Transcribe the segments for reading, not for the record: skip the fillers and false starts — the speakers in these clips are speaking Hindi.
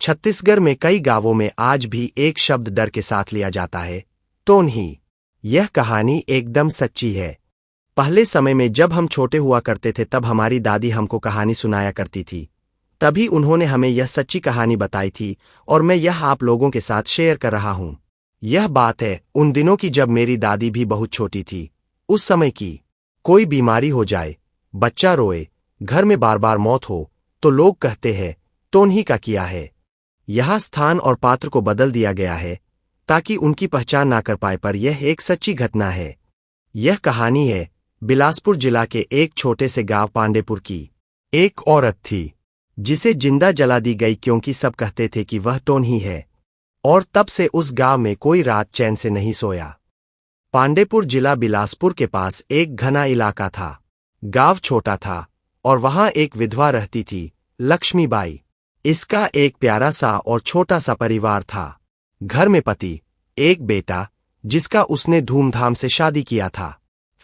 छत्तीसगढ़ में कई गांवों में आज भी एक शब्द डर के साथ लिया जाता है, टोनही। यह कहानी एकदम सच्ची है। पहले समय में जब हम छोटे हुआ करते थे तब हमारी दादी हमको कहानी सुनाया करती थी। तभी उन्होंने हमें यह सच्ची कहानी बताई थी और मैं यह आप लोगों के साथ शेयर कर रहा हूं। यह बात है उन दिनों की जब मेरी दादी भी बहुत छोटी थी। उस समय की कोई बीमारी हो जाए, बच्चा रोए, घर में बार बार मौत हो तो लोग कहते हैं टोनही का किया है। यह स्थान और पात्र को बदल दिया गया है ताकि उनकी पहचान ना कर पाए, पर यह एक सच्ची घटना है। यह कहानी है बिलासपुर जिला के एक छोटे से गांव पांडेपुर की। एक औरत थी जिसे जिंदा जला दी गई क्योंकि सब कहते थे कि वह टोनही है, और तब से उस गांव में कोई रात चैन से नहीं सोया। पांडेपुर जिला बिलासपुर के पास एक घना इलाका था। गांव छोटा था और वहां एक विधवा रहती थी, लक्ष्मीबाई। इसका एक प्यारा सा और छोटा सा परिवार था। घर में पति, एक बेटा जिसका उसने धूमधाम से शादी किया था।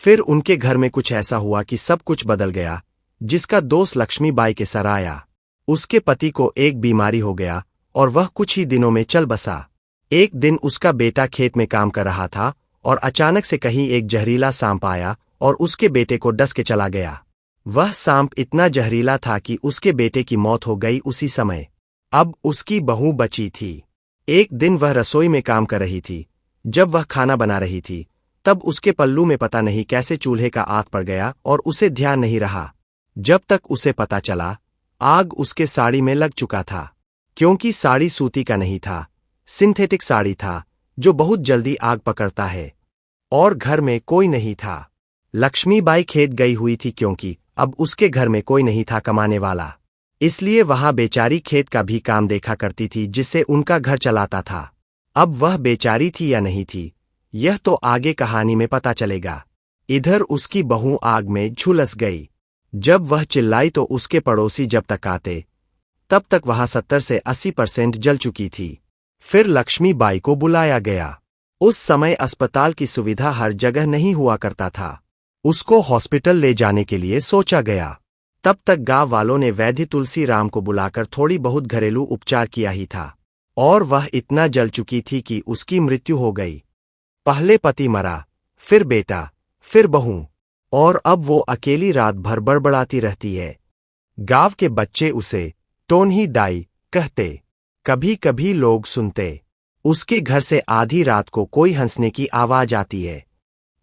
फिर उनके घर में कुछ ऐसा हुआ कि सब कुछ बदल गया, जिसका दोष लक्ष्मीबाई के सर आया। उसके पति को एक बीमारी हो गया और वह कुछ ही दिनों में चल बसा। एक दिन उसका बेटा खेत में काम कर रहा था और अचानक से कहीं एक जहरीला सांप आया और उसके बेटे को डस के चला गया। वह सांप इतना जहरीला था कि उसके बेटे की मौत हो गई उसी समय। अब उसकी बहू बची थी। एक दिन वह रसोई में काम कर रही थी। जब वह खाना बना रही थी तब उसके पल्लू में पता नहीं कैसे चूल्हे का आग पड़ गया और उसे ध्यान नहीं रहा। जब तक उसे पता चला, आग उसके साड़ी में लग चुका था। क्योंकि साड़ी सूती का नहीं था, सिंथेटिक साड़ी था जो बहुत जल्दी आग पकड़ता है। और घर में कोई नहीं था। लक्ष्मीबाई खेत गई हुई थी क्योंकि अब उसके घर में कोई नहीं था कमाने वाला। इसलिए वहां बेचारी खेत का भी काम देखा करती थी जिससे उनका घर चलाता था। अब वह बेचारी थी या नहीं थी, यह तो आगे कहानी में पता चलेगा। इधर उसकी बहू आग में झुलस गई। जब वह चिल्लाई तो उसके पड़ोसी जब तक आते तब तक वहां 70 से 80% जल चुकी थी। फिर लक्ष्मीबाई को बुलाया गया। उस समय अस्पताल की सुविधा हर जगह नहीं हुआ करता था। उसको हॉस्पिटल ले जाने के लिए सोचा गया। तब तक गांव वालों ने वैद्य तुलसी राम को बुलाकर थोड़ी बहुत घरेलू उपचार किया ही था, और वह इतना जल चुकी थी कि उसकी मृत्यु हो गई। पहले पति मरा, फिर बेटा, फिर बहू, और अब वो अकेली रात भर बड़बड़ाती रहती है। गांव के बच्चे उसे टोनही दाई कहते। कभी कभी लोग सुनते उसके घर से आधी रात को कोई हंसने की आवाज आती है।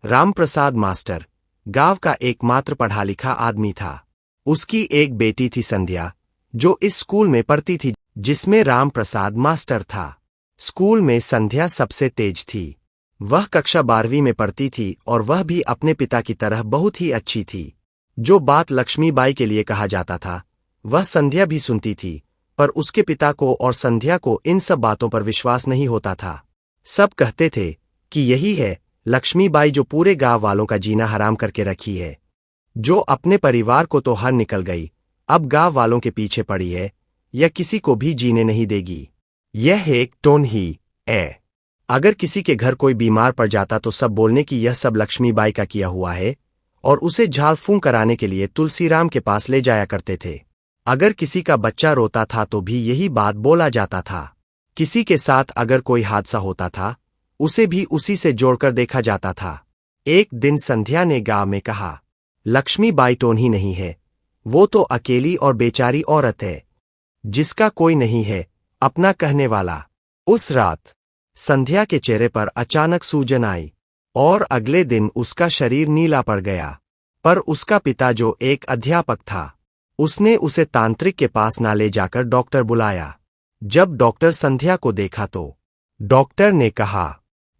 रामप्रसाद मास्टर गांव का एकमात्र पढ़ा लिखा आदमी था। उसकी एक बेटी थी संध्या, जो इस स्कूल में पढ़ती थी जिसमें रामप्रसाद मास्टर था। स्कूल में संध्या सबसे तेज थी। वह कक्षा 12वीं में पढ़ती थी और वह भी अपने पिता की तरह बहुत ही अच्छी थी। जो बात लक्ष्मीबाई के लिए कहा जाता था वह संध्या भी सुनती थी, पर उसके पिता को और संध्या को इन सब बातों पर विश्वास नहीं होता था। सब कहते थे कि यही है लक्ष्मीबाई जो पूरे गांव वालों का जीना हराम करके रखी है, जो अपने परिवार को तो हर निकल गई, अब गांव वालों के पीछे पड़ी है, या किसी को भी जीने नहीं देगी। यह एक टोनही है। अगर किसी के घर कोई बीमार पड़ जाता तो सब बोलने की यह सब लक्ष्मीबाई का किया हुआ है, और उसे झाड़ फूंक कराने के लिए तुलसीराम के पास ले जाया करते थे। अगर किसी का बच्चा रोता था तो भी यही बात बोला जाता था। किसी के साथ अगर कोई हादसा होता था उसे भी उसी से जोड़कर देखा जाता था। एक दिन संध्या ने गांव में कहा, लक्ष्मीबाई टोनही नहीं है, वो तो अकेली और बेचारी औरत है जिसका कोई नहीं है अपना कहने वाला। उस रात संध्या के चेहरे पर अचानक सूजन आई और अगले दिन उसका शरीर नीला पड़ गया। पर उसका पिता जो एक अध्यापक था, उसने उसे तांत्रिक के पास ना ले जाकर डॉक्टर बुलाया। जब डॉक्टर संध्या को देखा तो डॉक्टर ने कहा,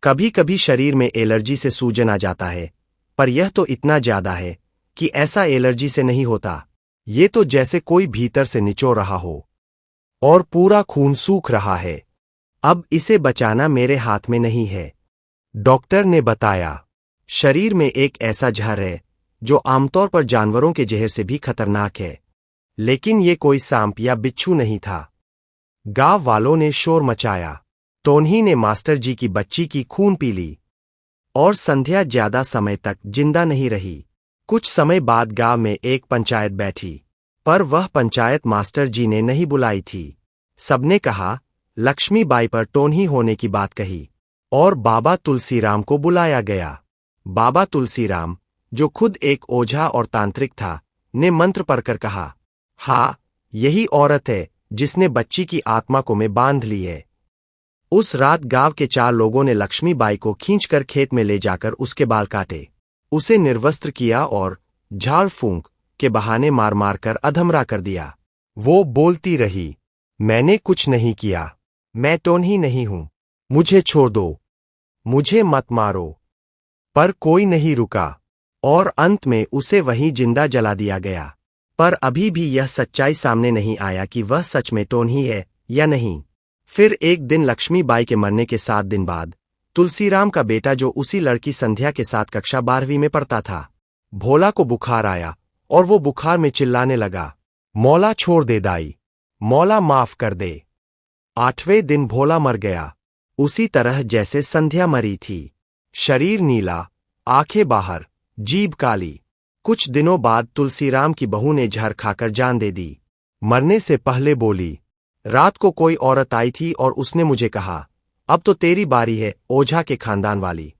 कभी कभी शरीर में एलर्जी से सूजन आ जाता है, पर यह तो इतना ज्यादा है कि ऐसा एलर्जी से नहीं होता। ये तो जैसे कोई भीतर से निचोड़ रहा हो और पूरा खून सूख रहा है। अब इसे बचाना मेरे हाथ में नहीं है। डॉक्टर ने बताया, शरीर में एक ऐसा जहर है जो आमतौर पर जानवरों के जहर से भी खतरनाक है, लेकिन ये कोई सांप या बिच्छू नहीं था। गांव वालों ने शोर मचाया। टोनही ने मास्टर जी की बच्ची की खून पी ली और संध्या ज्यादा समय तक जिंदा नहीं रही। कुछ समय बाद गांव में एक पंचायत बैठी, पर वह पंचायत मास्टर जी ने नहीं बुलाई थी। सबने कहा, लक्ष्मीबाई पर टोनही होने की बात कही और बाबा तुलसीराम को बुलाया गया। बाबा तुलसीराम, जो खुद एक ओझा और तांत्रिक था, ने मंत्र पढ़कर कहा, हाँ, यही औरत है जिसने बच्ची की आत्मा को में बांध ली है। उस रात गांव के 4 लोगों ने लक्ष्मीबाई को खींचकर खेत में ले जाकर उसके बाल काटे, उसे निर्वस्त्र किया और झाड़ फूंक के बहाने मार मार कर अधमरा कर दिया। वो बोलती रही, मैंने कुछ नहीं किया, मैं टोनही नहीं हूं, मुझे छोड़ दो, मुझे मत मारो। पर कोई नहीं रुका और अंत में उसे वहीं जिंदा जला दिया गया। पर अभी भी यह सच्चाई सामने नहीं आया कि वह सच में टोनही है या नहीं। फिर एक दिन लक्ष्मीबाई के मरने के 7 दिन बाद तुलसीराम का बेटा, जो उसी लड़की संध्या के साथ कक्षा 12वीं में पढ़ता था, भोला को बुखार आया और वो बुखार में चिल्लाने लगा, मौला छोड़ दे दाई, मौला माफ कर दे। 8वें दिन भोला मर गया, उसी तरह जैसे संध्या मरी थी। शरीर नीला, आंखें बाहर, जीभ काली। कुछ दिनों बाद तुलसीराम की बहू ने जहर खाकर जान दे दी। मरने से पहले बोली, रात को कोई औरत आई थी और उसने मुझे कहा, अब तो तेरी बारी है, ओझा के खानदान वाली।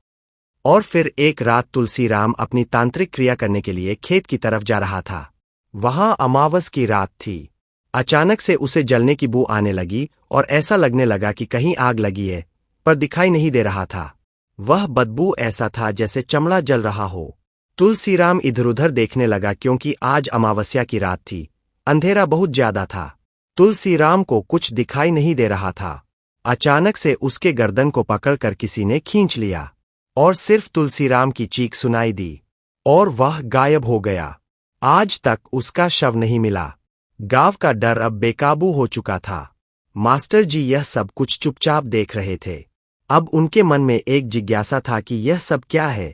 और फिर एक रात तुलसीराम अपनी तांत्रिक क्रिया करने के लिए खेत की तरफ जा रहा था। वहां अमावस की रात थी। अचानक से उसे जलने की बू आने लगी और ऐसा लगने लगा कि कहीं आग लगी है, पर दिखाई नहीं दे रहा था। वह बदबू ऐसा था जैसे चमड़ा जल रहा हो। तुलसीराम इधर उधर देखने लगा क्योंकि आज अमावस्या की रात थी, अंधेरा बहुत ज्यादा था। तुलसीराम को कुछ दिखाई नहीं दे रहा था। अचानक से उसके गर्दन को पकड़कर किसी ने खींच लिया और सिर्फ तुलसीराम की चीख सुनाई दी और वह गायब हो गया। आज तक उसका शव नहीं मिला। गांव का डर अब बेकाबू हो चुका था। मास्टर जी यह सब कुछ चुपचाप देख रहे थे। अब उनके मन में एक जिज्ञासा था कि यह सब क्या है,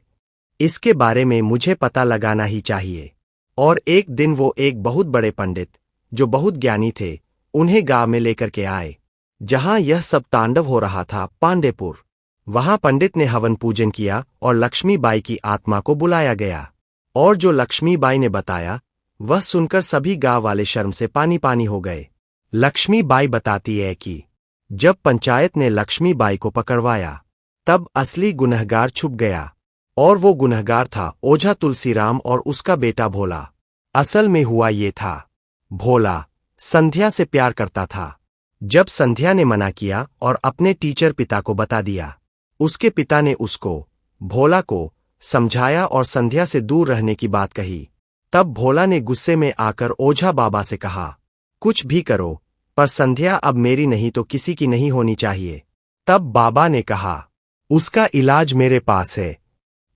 इसके बारे में मुझे पता लगाना ही चाहिए। और एक दिन वो एक बहुत बड़े पंडित, जो बहुत ज्ञानी थे, उन्हें गांव में लेकर के आए, जहां यह सब तांडव हो रहा था, पांडेपुर। वहां पंडित ने हवन पूजन किया और लक्ष्मीबाई की आत्मा को बुलाया गया। और जो लक्ष्मीबाई ने बताया, वह सुनकर सभी गांव वाले शर्म से पानी पानी हो गए। लक्ष्मीबाई बताती है कि जब पंचायत ने लक्ष्मीबाई को पकड़वाया, तब असली गुनहगार छुप गया और वो गुनहगार था ओझा तुलसीराम और उसका बेटा भोला। असल में हुआ ये था, भोला संध्या से प्यार करता था। जब संध्या ने मना किया और अपने टीचर पिता को बता दिया, उसके पिता ने उसको, भोला को समझाया और संध्या से दूर रहने की बात कही। तब भोला ने गुस्से में आकर ओझा बाबा से कहा, कुछ भी करो, पर संध्या अब मेरी नहीं तो किसी की नहीं होनी चाहिए। तब बाबा ने कहा, उसका इलाज मेरे पास है,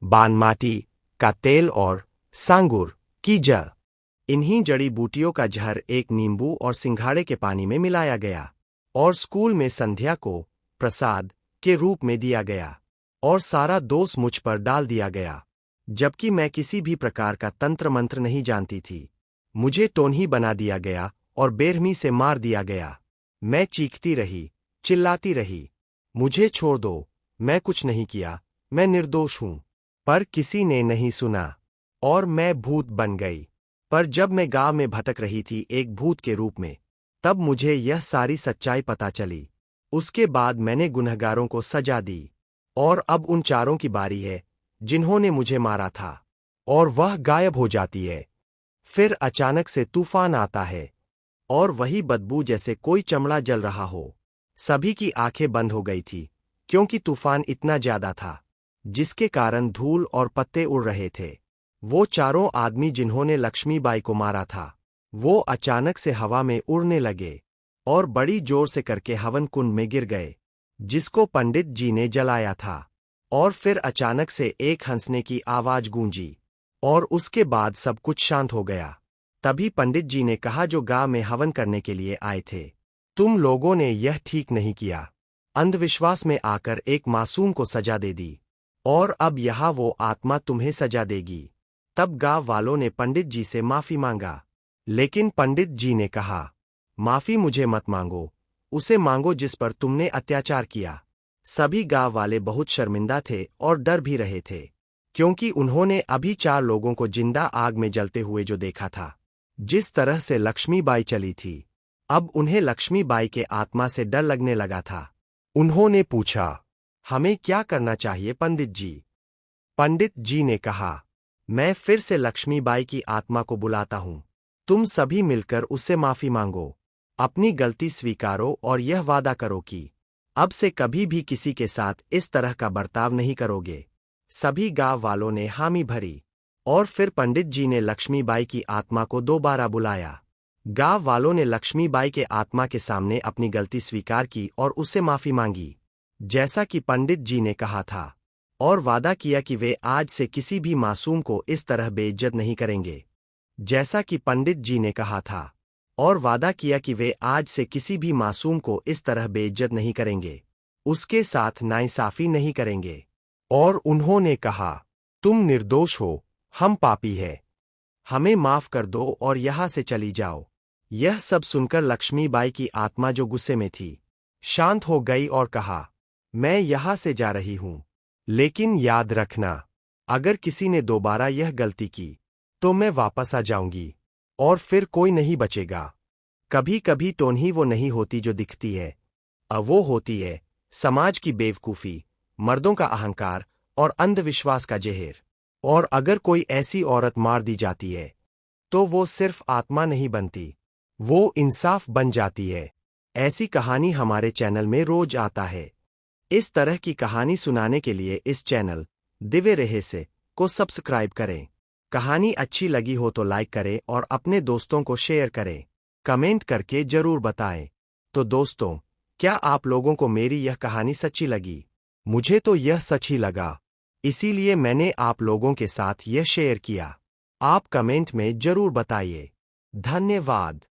बानमाटी का तेल और सांगुर की जड़। इन्हीं जड़ी बूटियों का जहर एक नींबू और सिंघाड़े के पानी में मिलाया गया और स्कूल में संध्या को प्रसाद के रूप में दिया गया और सारा दोष मुझ पर डाल दिया गया, जबकि मैं किसी भी प्रकार का तंत्र मंत्र नहीं जानती थी। मुझे टोनही बना दिया गया और बेरहमी से मार दिया गया। मैं चीखती रही, चिल्लाती रही, मुझे छोड़ दो, मैं कुछ नहीं किया, मैं निर्दोष हूं। पर किसी ने नहीं सुना और मैं भूत बन गई। पर जब मैं गांव में भटक रही थी एक भूत के रूप में, तब मुझे यह सारी सच्चाई पता चली। उसके बाद मैंने गुनहगारों को सजा दी और अब उन 4 की बारी है जिन्होंने मुझे मारा था, और वह गायब हो जाती है। फिर अचानक से तूफान आता है और वही बदबू जैसे कोई चमड़ा जल रहा हो। सभी की आंखें बंद हो गई थी क्योंकि तूफान इतना ज्यादा था, जिसके कारण धूल और पत्ते उड़ रहे थे। वो 4 आदमी जिन्होंने लक्ष्मीबाई को मारा था, वो अचानक से हवा में उड़ने लगे और बड़ी जोर से करके हवन कुंड में गिर गए, जिसको पंडित जी ने जलाया था। और फिर अचानक से एक हंसने की आवाज गूंजी और उसके बाद सब कुछ शांत हो गया। तभी पंडित जी ने कहा, जो गांव में हवन करने के लिए आए थे, तुम लोगों ने यह ठीक नहीं किया। अंधविश्वास में आकर एक मासूम को सजा दे दी और अब यहां वो आत्मा तुम्हें सजा देगी। तब गांव वालों ने पंडित जी से माफी मांगा, लेकिन पंडित जी ने कहा, माफी मुझे मत मांगो, उसे मांगो जिस पर तुमने अत्याचार किया। सभी गांव वाले बहुत शर्मिंदा थे और डर भी रहे थे, क्योंकि उन्होंने अभी 4 लोगों को जिंदा आग में जलते हुए जो देखा था। जिस तरह से लक्ष्मीबाई चली थी, अब उन्हें लक्ष्मीबाई के आत्मा से डर लगने लगा था। उन्होंने पूछा, हमें क्या करना चाहिए पंडित जी? पंडित जी ने कहा, मैं फिर से लक्ष्मीबाई की आत्मा को बुलाता हूं। तुम सभी मिलकर उससे माफी मांगो, अपनी गलती स्वीकारो और यह वादा करो कि अब से कभी भी किसी के साथ इस तरह का बर्ताव नहीं करोगे। सभी गांव वालों ने हामी भरी और फिर पंडित जी ने लक्ष्मीबाई की आत्मा को दोबारा बुलाया। गांव वालों ने लक्ष्मीबाई के आत्मा के सामने अपनी गलती स्वीकार की और उससे माफी मांगी, जैसा कि पंडित जी ने कहा था, और वादा किया कि वे आज से किसी भी मासूम को इस तरह बेइज्जत नहीं करेंगे, जैसा कि पंडित जी ने कहा था, और वादा किया कि वे आज से किसी भी मासूम को इस तरह बेइज्जत नहीं करेंगे, उसके साथ नाइंसाफी नहीं करेंगे। और उन्होंने कहा, तुम निर्दोष हो, हम पापी हैं, हमें माफ कर दो और यहां से चली जाओ। यह सब सुनकर लक्ष्मीबाई की आत्मा, जो गुस्से में थी, शांत हो गई और कहा, मैं यहां से जा रही हूं, लेकिन याद रखना, अगर किसी ने दोबारा यह गलती की तो मैं वापस आ जाऊंगी और फिर कोई नहीं बचेगा। कभी कभी टोनही वो नहीं होती जो दिखती है, वो होती है समाज की बेवकूफी, मर्दों का अहंकार और अंधविश्वास का जहर। और अगर कोई ऐसी औरत मार दी जाती है तो वो सिर्फ आत्मा नहीं बनती, वो इंसाफ बन जाती है। ऐसी कहानी हमारे चैनल में रोज आता है। इस तरह की कहानी सुनाने के लिए इस चैनल दिव्य रहस्य को सब्सक्राइब करें। कहानी अच्छी लगी हो तो लाइक करें और अपने दोस्तों को शेयर करें। कमेंट करके जरूर बताएं। तो दोस्तों, क्या आप लोगों को मेरी यह कहानी सच्ची लगी? मुझे तो यह सच ही लगा, इसीलिए मैंने आप लोगों के साथ यह शेयर किया। आप कमेंट में जरूर बताइए। धन्यवाद।